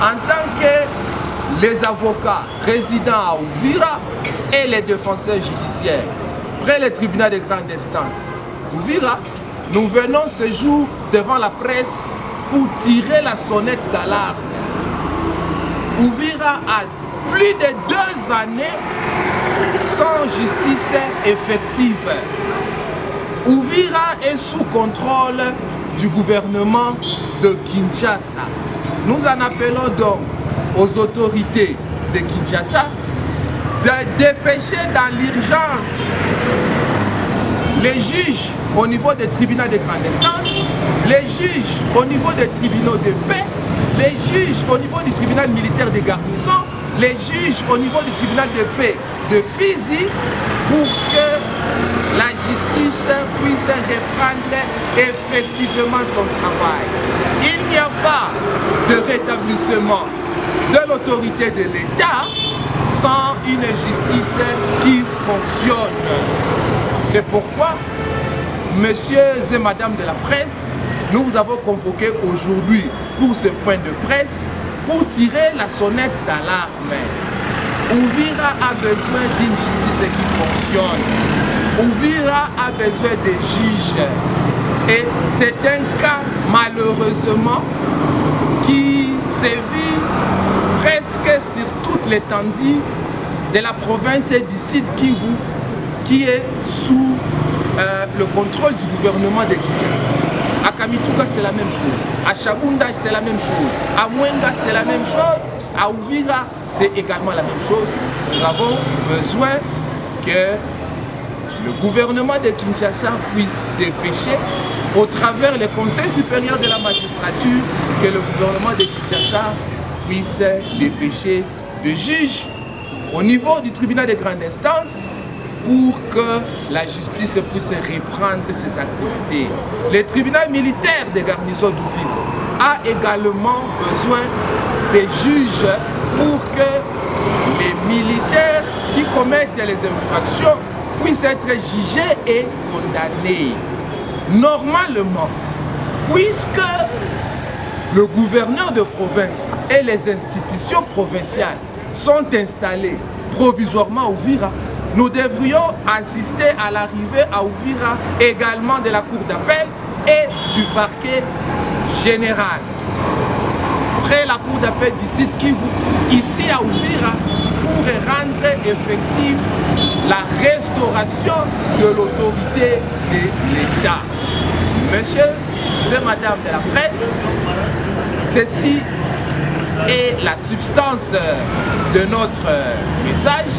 en tant que les avocats résidant à Uvira et les défenseurs judiciaires près le tribunal de grande instance Uvira, nous venons ce jour devant la presse pour tirer la sonnette d'alarme. Uvira a plus de 2 années sans justice effective. Uvira est sous contrôle du gouvernement de Kinshasa. Nous en appelons donc aux autorités de Kinshasa de dépêcher dans l'urgence les juges au niveau des tribunaux de grande instance, les juges au niveau des tribunaux de paix, les juges au niveau du tribunal militaire de garnison, les juges au niveau du tribunal de paix de Fizi, pour que la justice puisse reprendre effectivement son travail. Il n'y a pas de rétablissement de l'autorité de l'État sans une justice qui fonctionne. C'est pourquoi, messieurs et madame de la presse, nous vous avons convoqué aujourd'hui pour ce point de presse pour tirer la sonnette d'alarme. Uvira a besoin d'une justice qui fonctionne. Uvira a besoin des juges. Et c'est un cas, malheureusement, qui sévit presque sur toute l'étendue de la province du Sud Kivu, qui est sous le contrôle du gouvernement de Kinshasa. À Kamituga, c'est la même chose. À Chabunda, c'est la même chose. À Mwenga, c'est la même chose. À Uvira, c'est également la même chose. Nous avons besoin que le gouvernement de Kinshasa puisse dépêcher au travers le Conseil supérieur de la magistrature, que le gouvernement de Kinshasa puisse dépêcher des juges au niveau du tribunal de grande instance pour que la justice puisse reprendre ses activités. Le tribunal militaire de garnison d'Uvira a également besoin des juges pour que les militaires qui commettent les infractions puissent être jugés et condamnés. Normalement, puisque le gouverneur de province et les institutions provinciales sont installés provisoirement à Uvira, nous devrions assister à l'arrivée à Uvira également de la cour d'appel et du parquet général. Près la cour d'appel du site Kivu, ici à Uvira, pour rendre effective la restauration de l'autorité de l'État. Messieurs et madame de la presse, ceci est la substance de notre message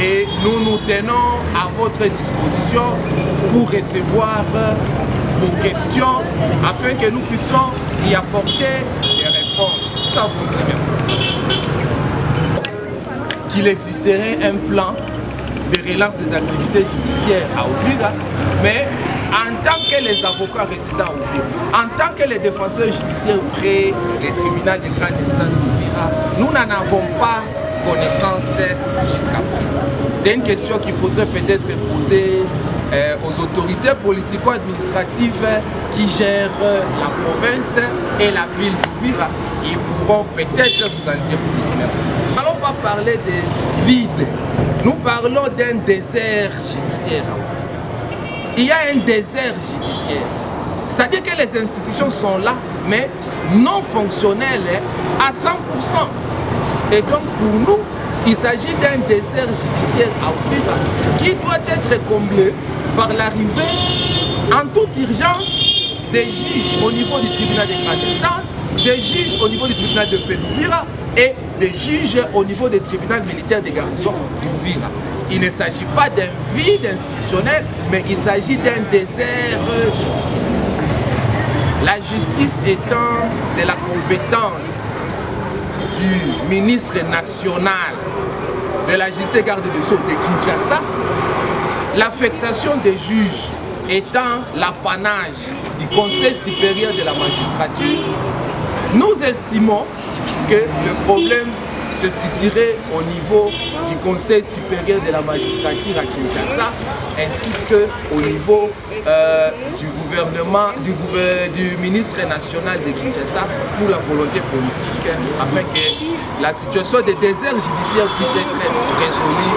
et nous nous tenons à votre disposition pour recevoir vos questions afin que nous puissions y apporter des réponses. Ça vous dit merci. Qu'il existerait un plan de relance des activités judiciaires à Uvira, mais en tant que les avocats résidents à Uvira, en tant que les défenseurs judiciaires près les tribunaux de grande instance d'Uvira, nous n'en avons pas connaissance jusqu'à présent. C'est une question qu'il faudrait peut-être poser aux autorités politico-administratives qui gèrent la province et la ville d'Uvira. Ils pourront peut-être vous en dire plus. Merci. Nous n'allons pas parler de vide. Nous parlons d'un désert judiciaire à Uvira. Il y a un désert judiciaire. C'est-à-dire que les institutions sont là, mais non fonctionnelles à 100%. Et donc pour nous, il s'agit d'un désert judiciaire à Uvira qui doit être comblé par l'arrivée en toute urgence des juges au niveau du tribunal de grande instance, des juges au niveau du tribunal de paix d'Uvira et des juges au niveau des tribunaux militaires de garnison d'Uvira. Il ne s'agit pas d'un vide institutionnel, mais il s'agit d'un désert judiciaire. La justice étant de la compétence du ministre national de la justice et garde des Sceaux de Kinshasa, l'affectation des juges étant l'apanage du Conseil supérieur de la magistrature, nous estimons que le problème se situerait au niveau du Conseil supérieur de la magistrature à Kinshasa, ainsi qu'au niveau du gouvernement, du ministre national de Kinshasa pour la volonté politique, afin que la situation des déserts judiciaires puisse être résolue